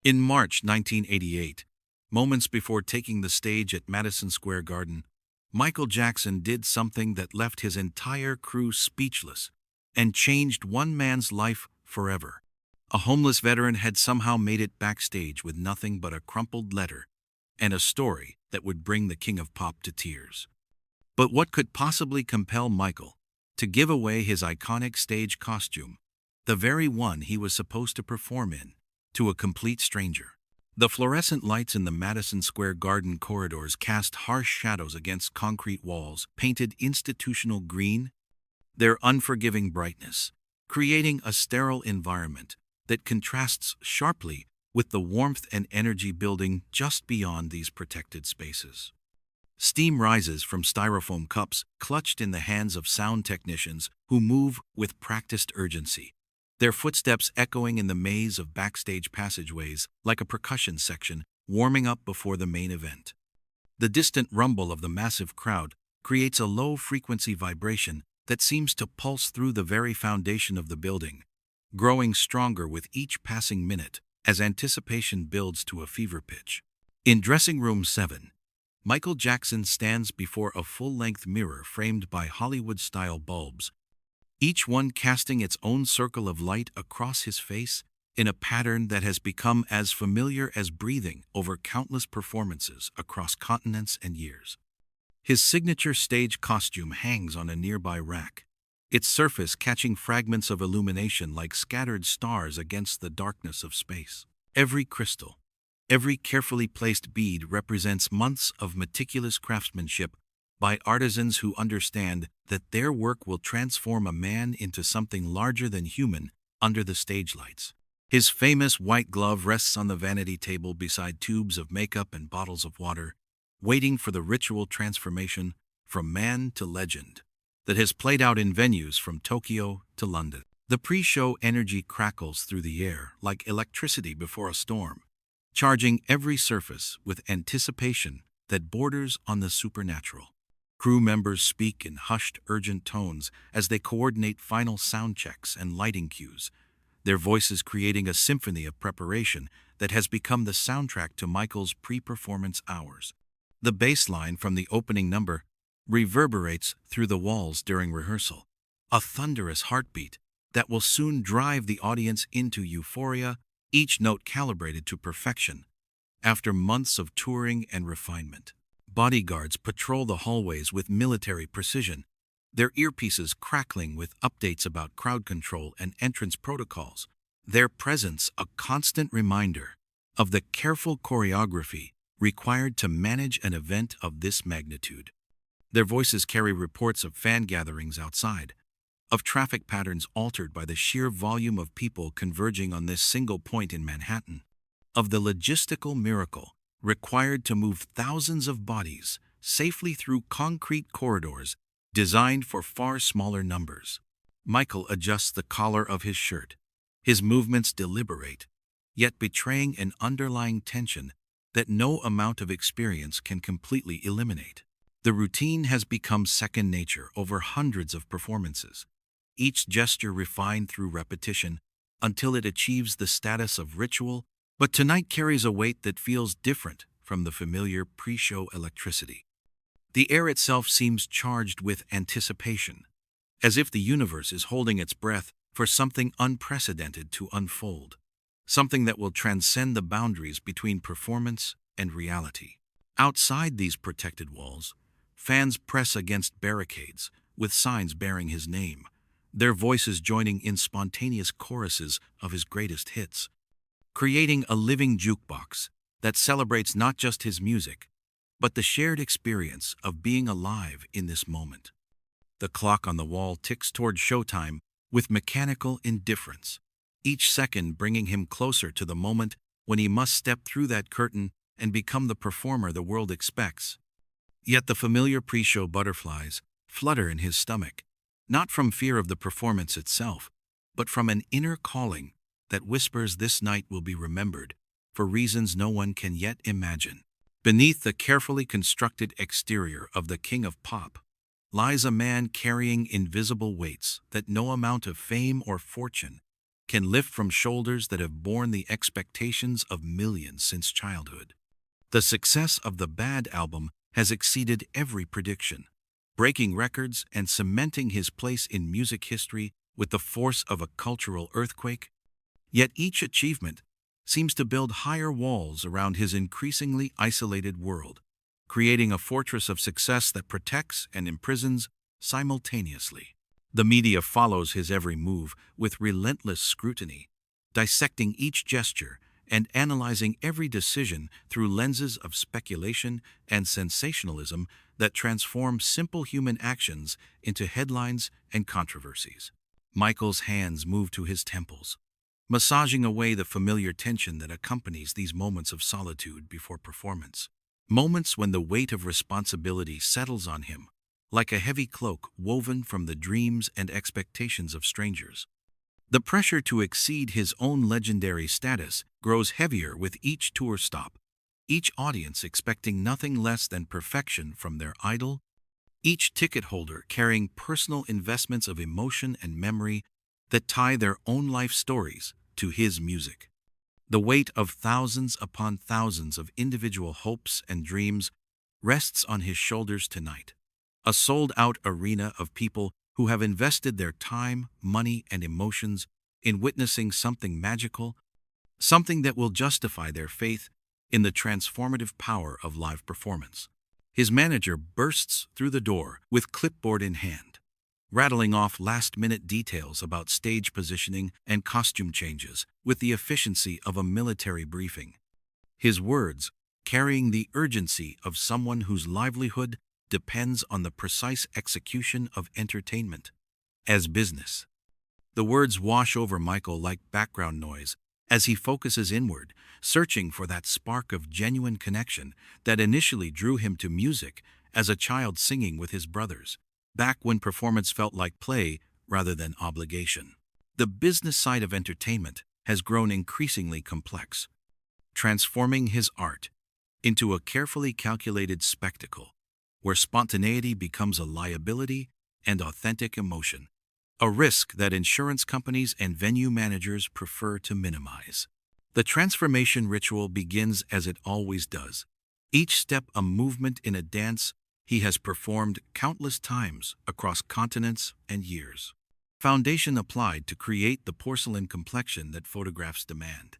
In March 1988, moments before taking the stage at Madison Square Garden, Michael Jackson did something that left his entire crew speechless and changed one man's life forever. A homeless veteran had somehow made it backstage with nothing but a crumpled letter and a story that would bring the king of pop to tears. But what could possibly compel Michael to give away his iconic stage costume, the very one he was supposed to perform in, to a complete stranger? The fluorescent lights in the Madison Square Garden corridors cast harsh shadows against concrete walls painted institutional green, their unforgiving brightness, creating a sterile environment that contrasts sharply with the warmth and energy building just beyond these protected spaces. Steam rises from styrofoam cups clutched in the hands of sound technicians who move with practiced urgency, their footsteps echoing in the maze of backstage passageways like a percussion section warming up before the main event. The distant rumble of the massive crowd creates a low-frequency vibration that seems to pulse through the very foundation of the building, growing stronger with each passing minute as anticipation builds to a fever pitch. In Dressing Room 7, Michael Jackson stands before a full-length mirror framed by Hollywood-style bulbs, each one casting its own circle of light across his face in a pattern that has become as familiar as breathing over countless performances across continents and years. His signature stage costume hangs on a nearby rack, its surface catching fragments of illumination like scattered stars against the darkness of space. Every crystal, every carefully placed bead represents months of meticulous craftsmanship by artisans who understand that their work will transform a man into something larger than human under the stage lights. His famous white glove rests on the vanity table beside tubes of makeup and bottles of water, waiting for the ritual transformation from man to legend that has played out in venues from Tokyo to London. The pre-show energy crackles through the air like electricity before a storm, charging every surface with anticipation that borders on the supernatural. Crew members speak in hushed, urgent tones as they coordinate final sound checks and lighting cues, their voices creating a symphony of preparation that has become the soundtrack to Michael's pre-performance hours. The bass line from the opening number reverberates through the walls during rehearsal, a thunderous heartbeat that will soon drive the audience into euphoria, each note calibrated to perfection. After months of touring and refinement, bodyguards patrol the hallways with military precision, their earpieces crackling with updates about crowd control and entrance protocols, their presence a constant reminder of the careful choreography required to manage an event of this magnitude. Their voices carry reports of fan gatherings outside, of traffic patterns altered by the sheer volume of people converging on this single point in Manhattan, of the logistical miracle required to move thousands of bodies safely through concrete corridors designed for far smaller numbers. Michael adjusts the collar of his shirt, his movements deliberate, yet betraying an underlying tension that no amount of experience can completely eliminate. The routine has become second nature over hundreds of performances, each gesture refined through repetition until it achieves the status of ritual, but tonight carries a weight that feels different from the familiar pre-show electricity. The air itself seems charged with anticipation, as if the universe is holding its breath for something unprecedented to unfold, something that will transcend the boundaries between performance and reality. Outside these protected walls, fans press against barricades with signs bearing his name, their voices joining in spontaneous choruses of his greatest hits, creating a living jukebox that celebrates not just his music, but the shared experience of being alive in this moment. The clock on the wall ticks toward showtime with mechanical indifference, each second bringing him closer to the moment when he must step through that curtain and become the performer the world expects. Yet the familiar pre-show butterflies flutter in his stomach, not from fear of the performance itself, but from an inner calling that whispers this night will be remembered for reasons no one can yet imagine. Beneath the carefully constructed exterior of the King of Pop lies a man carrying invisible weights that no amount of fame or fortune can lift from shoulders that have borne the expectations of millions since childhood. The success of the Bad album has exceeded every prediction, breaking records and cementing his place in music history with the force of a cultural earthquake. Yet each achievement seems to build higher walls around his increasingly isolated world, creating a fortress of success that protects and imprisons simultaneously. The media follows his every move with relentless scrutiny, dissecting each gesture and analyzing every decision through lenses of speculation and sensationalism that transform simple human actions into headlines and controversies. Michael's hands move to his temples, massaging away the familiar tension that accompanies these moments of solitude before performance. Moments when the weight of responsibility settles on him, like a heavy cloak woven from the dreams and expectations of strangers. The pressure to exceed his own legendary status grows heavier with each tour stop, each audience expecting nothing less than perfection from their idol, each ticket holder carrying personal investments of emotion and memory that tie their own life stories to his music. The weight of thousands upon thousands of individual hopes and dreams rests on his shoulders tonight. A sold-out arena of people who have invested their time, money, and emotions in witnessing something magical, something that will justify their faith in the transformative power of live performance. His manager bursts through the door with clipboard in hand, rattling off last-minute details about stage positioning and costume changes with the efficiency of a military briefing. His words, carrying the urgency of someone whose livelihood depends on the precise execution of entertainment as business. The words wash over Michael like background noise as he focuses inward, searching for that spark of genuine connection that initially drew him to music as a child singing with his brothers, back when performance felt like play rather than obligation. The business side of entertainment has grown increasingly complex, transforming his art into a carefully calculated spectacle where spontaneity becomes a liability and authentic emotion, a risk that insurance companies and venue managers prefer to minimize. The transformation ritual begins as it always does, each step a movement in a dance he has performed countless times across continents and years. Foundation applied to create the porcelain complexion that photographs demand.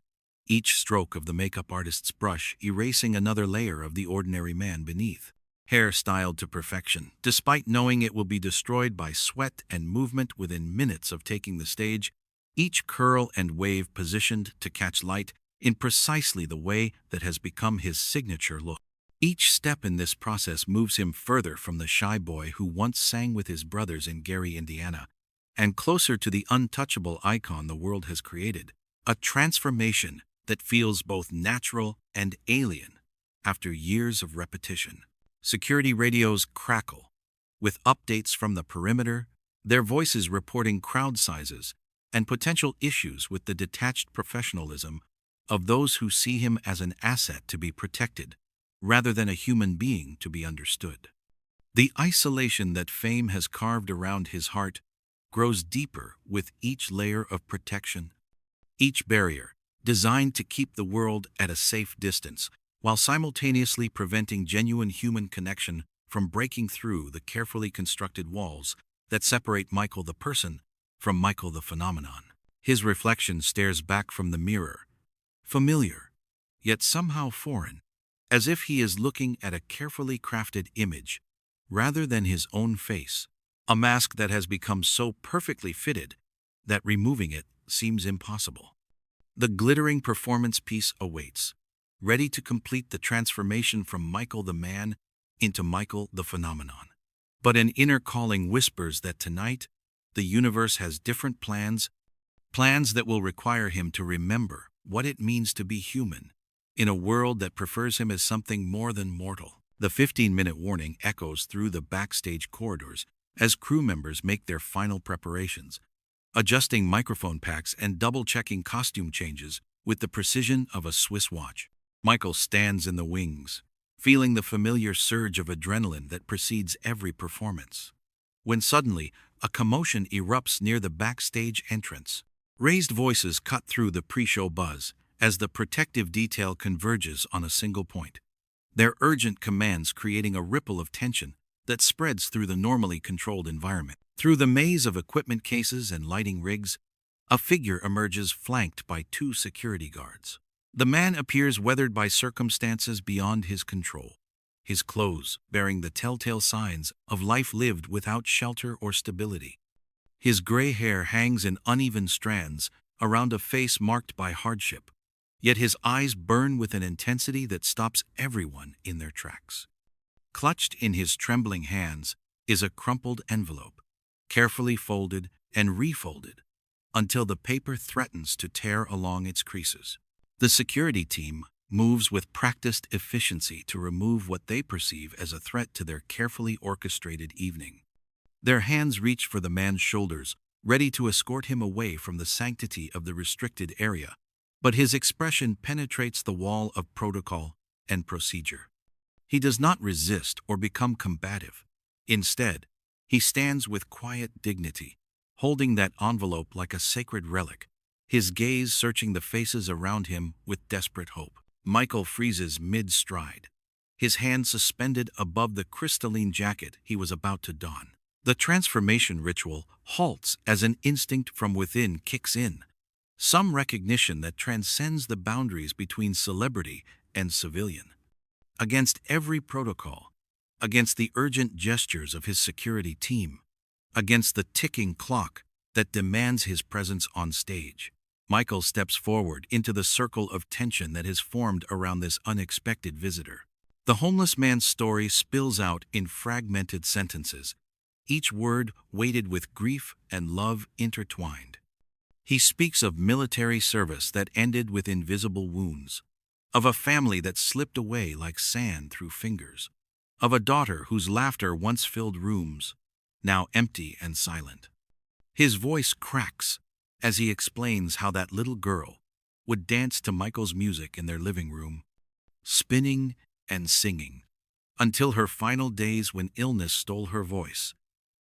Each stroke of the makeup artist's brush erasing another layer of the ordinary man beneath. Hair styled to perfection, despite knowing it will be destroyed by sweat and movement within minutes of taking the stage, each curl and wave positioned to catch light in precisely the way that has become his signature look. Each step in this process moves him further from the shy boy who once sang with his brothers in Gary, Indiana, and closer to the untouchable icon the world has created, a transformation that feels both natural and alien after years of repetition. Security radios crackle, with updates from the perimeter, their voices reporting crowd sizes and potential issues with the detached professionalism of those who see him as an asset to be protected, rather than a human being to be understood. The isolation that fame has carved around his heart grows deeper with each layer of protection, each barrier designed to keep the world at a safe distance, while simultaneously preventing genuine human connection from breaking through the carefully constructed walls that separate Michael the person from Michael the phenomenon. His reflection stares back from the mirror, familiar, yet somehow foreign, as if he is looking at a carefully crafted image rather than his own face, a mask that has become so perfectly fitted that removing it seems impossible. The glittering performance piece awaits, ready to complete the transformation from Michael the man into Michael the phenomenon. But an inner calling whispers that tonight, the universe has different plans that will require him to remember what it means to be human, in a world that prefers him as something more than mortal. The 15-minute warning echoes through the backstage corridors as crew members make their final preparations, adjusting microphone packs and double-checking costume changes with the precision of a Swiss watch. Michael stands in the wings, feeling the familiar surge of adrenaline that precedes every performance, when suddenly a commotion erupts near the backstage entrance. Raised voices cut through the pre-show buzz as the protective detail converges on a single point. Their urgent commands creating a ripple of tension that spreads through the normally controlled environment. Through the maze of equipment cases and lighting rigs, a figure emerges flanked by two security guards. The man appears weathered by circumstances beyond his control, his clothes bearing the telltale signs of life lived without shelter or stability. His gray hair hangs in uneven strands around a face marked by hardship, yet his eyes burn with an intensity that stops everyone in their tracks. Clutched in his trembling hands is a crumpled envelope, carefully folded and refolded until the paper threatens to tear along its creases. The security team moves with practiced efficiency to remove what they perceive as a threat to their carefully orchestrated evening. Their hands reach for the man's shoulders, ready to escort him away from the sanctity of the restricted area, but his expression penetrates the wall of protocol and procedure. He does not resist or become combative. Instead, he stands with quiet dignity, holding that envelope like a sacred relic, his gaze searching the faces around him with desperate hope. Michael freezes mid-stride, his hand suspended above the crystalline jacket he was about to don. The transformation ritual halts as an instinct from within kicks in, some recognition that transcends the boundaries between celebrity and civilian. Against every protocol, against the urgent gestures of his security team, against the ticking clock that demands his presence on stage, Michael steps forward into the circle of tension that has formed around this unexpected visitor. The homeless man's story spills out in fragmented sentences, each word weighted with grief and love intertwined. He speaks of military service that ended with invisible wounds, of a family that slipped away like sand through fingers, of a daughter whose laughter once filled rooms, now empty and silent. His voice cracks as he explains how that little girl would dance to Michael's music in their living room, spinning and singing, until her final days when illness stole her voice,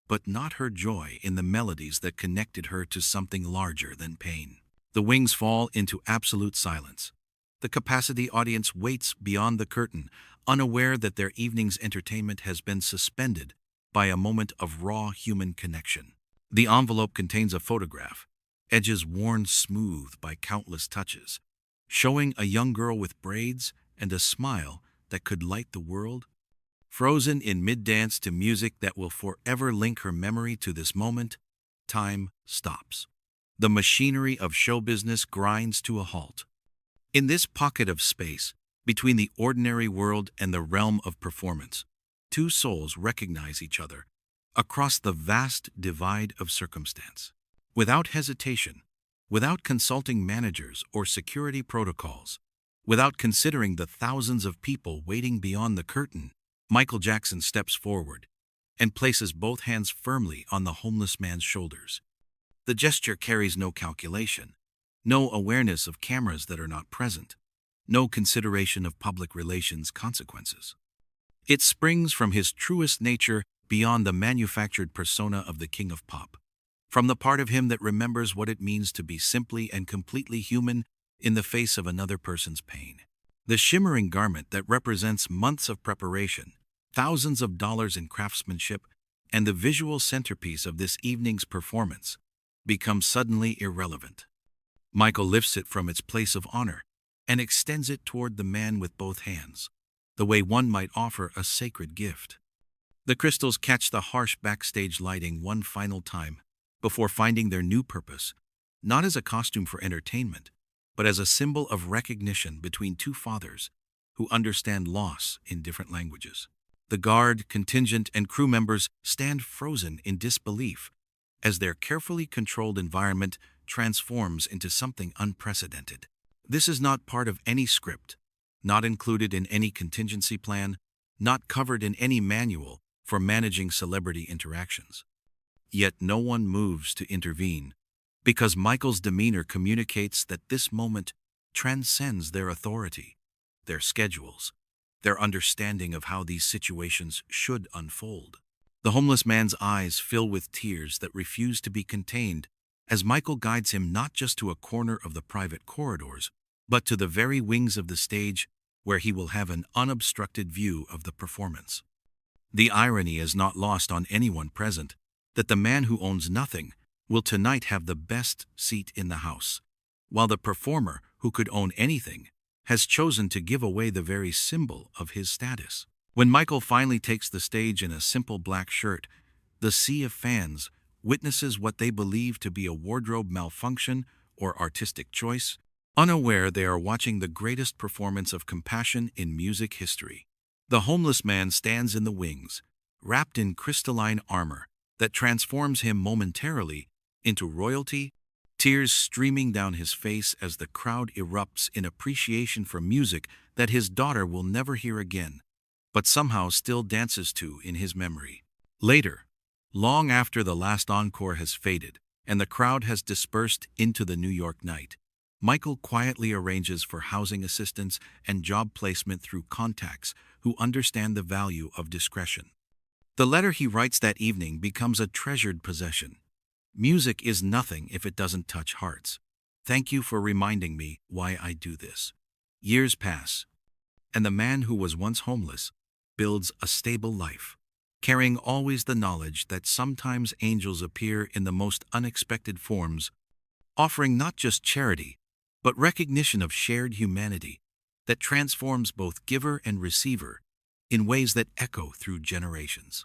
but not her joy in the melodies that connected her to something larger than pain. The wings fall into absolute silence. The capacity audience waits beyond the curtain, unaware that their evening's entertainment has been suspended by a moment of raw human connection. The envelope contains a photograph, edges worn smooth by countless touches, showing a young girl with braids and a smile that could light the world. Frozen in mid-dance to music that will forever link her memory to this moment, time stops. The machinery of show business grinds to a halt. In this pocket of space, between the ordinary world and the realm of performance, two souls recognize each other across the vast divide of circumstance. Without hesitation, without consulting managers or security protocols, without considering the thousands of people waiting beyond the curtain, Michael Jackson steps forward and places both hands firmly on the homeless man's shoulders. The gesture carries no calculation, no awareness of cameras that are not present, no consideration of public relations consequences. It springs from his truest nature beyond the manufactured persona of the king of pop, from the part of him that remembers what it means to be simply and completely human in the face of another person's pain. The shimmering garment that represents months of preparation, thousands of dollars in craftsmanship, and the visual centerpiece of this evening's performance becomes suddenly irrelevant. Michael lifts it from its place of honor and extends it toward the man with both hands, the way one might offer a sacred gift. The crystals catch the harsh backstage lighting one final time before finding their new purpose, not as a costume for entertainment, but as a symbol of recognition between two fathers who understand loss in different languages. The guard, contingent, and crew members stand frozen in disbelief as their carefully controlled environment transforms into something unprecedented. This is not part of any script, not included in any contingency plan, not covered in any manual for managing celebrity interactions. Yet no one moves to intervene, because Michael's demeanor communicates that this moment transcends their authority, their schedules, their understanding of how these situations should unfold. The homeless man's eyes fill with tears that refuse to be contained as Michael guides him not just to a corner of the private corridors, but to the very wings of the stage where he will have an unobstructed view of the performance. The irony is not lost on anyone present that the man who owns nothing will tonight have the best seat in the house, while the performer who could own anything has chosen to give away the very symbol of his status. When Michael finally takes the stage in a simple black shirt, the sea of fans witnesses what they believe to be a wardrobe malfunction or artistic choice, unaware they are watching the greatest performance of compassion in music history. The homeless man stands in the wings, wrapped in crystalline armor that transforms him momentarily into royalty, tears streaming down his face as the crowd erupts in appreciation for music that his daughter will never hear again, but somehow still dances to in his memory. Later, long after the last encore has faded and the crowd has dispersed into the New York night, Michael quietly arranges for housing assistance and job placement through contacts who understand the value of discretion. The letter he writes that evening becomes a treasured possession. Music is nothing if it doesn't touch hearts. Thank you for reminding me why I do this. Years pass, and the man who was once homeless builds a stable life, carrying always the knowledge that sometimes angels appear in the most unexpected forms, offering not just charity, but recognition of shared humanity that transforms both giver and receiver in ways that echo through generations.